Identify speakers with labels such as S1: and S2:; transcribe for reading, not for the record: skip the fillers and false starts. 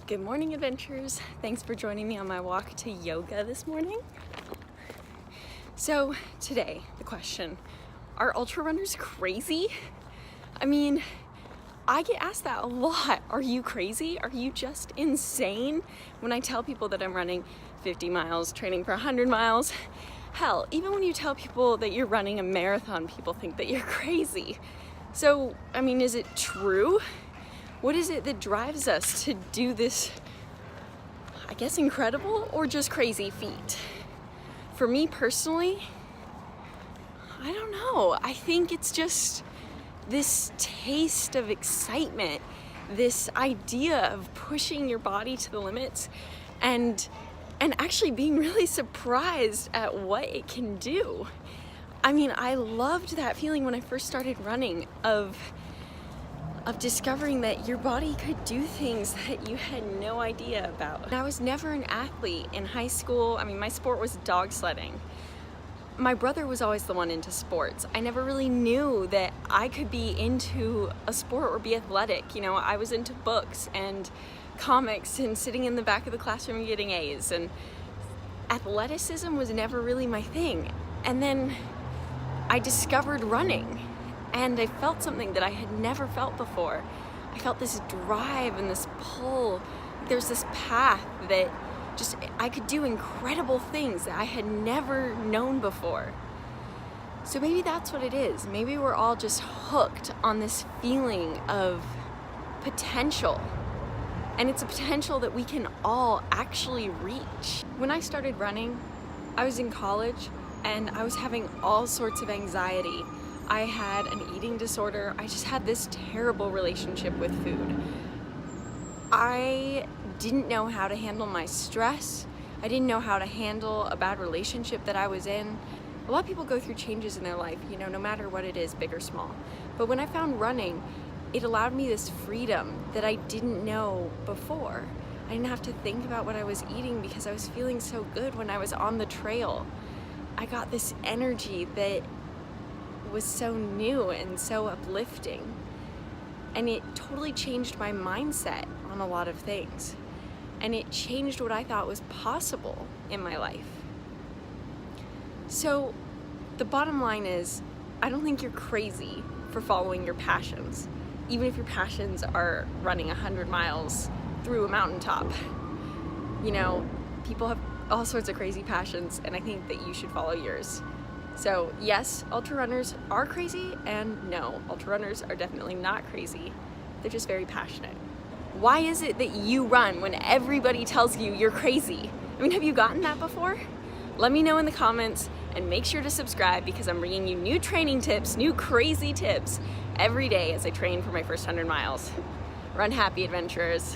S1: Good morning, adventurers. Thanks for joining me on my walk to yoga this morning. So today, the question, are ultra runners crazy? I mean, I get asked that a lot. Are you crazy? Are you just insane? When I tell people that I'm running 50 miles, training for 100 miles, hell, even when you tell people that you're running a marathon, people think that you're crazy. So, I mean, is it true? What is it that drives us to do this, I guess, incredible or just crazy feat? For me personally, I don't know. I think it's just this taste of excitement, this idea of pushing your body to the limits and actually being really surprised at what it can do. I mean, I loved that feeling when I first started running of discovering that your body could do things that you had no idea about. And I was never an athlete in high school. I mean, my sport was dog sledding. My brother was always the one into sports. I never really knew that I could be into a sport or be athletic. You know, I was into books and comics and sitting in the back of the classroom and getting A's, and athleticism was never really my thing. And then I discovered running. And I felt something that I had never felt before. I felt this drive and this pull. There's this path that just, I could do incredible things that I had never known before. So maybe that's what it is. Maybe we're all just hooked on this feeling of potential. And it's a potential that we can all actually reach. When I started running, I was in college and I was having all sorts of anxiety. I had an eating disorder. I just had this terrible relationship with food. I didn't know how to handle my stress. I didn't know how to handle a bad relationship that I was in. A lot of people go through changes in their life, you know, no matter what it is, big or small. But when I found running, it allowed me this freedom that I didn't know before. I didn't have to think about what I was eating because I was feeling so good when I was on the trail. I got this energy that was so new and so uplifting, and it totally changed my mindset on a lot of things, and it changed what I thought was possible in my life. So the bottom line is, I don't think you're crazy for following your passions, even if your passions are running 100 miles through a mountaintop. You know, people have all sorts of crazy passions, and I think that you should follow yours. So yes, ultra runners are crazy, and no, ultra runners are definitely not crazy. They're just very passionate. Why is it that you run when everybody tells you you're crazy? I mean, have you gotten that before? Let me know in the comments, and make sure to subscribe because I'm bringing you new training tips, new crazy tips every day as I train for my first 100 miles. Run happy, adventurers.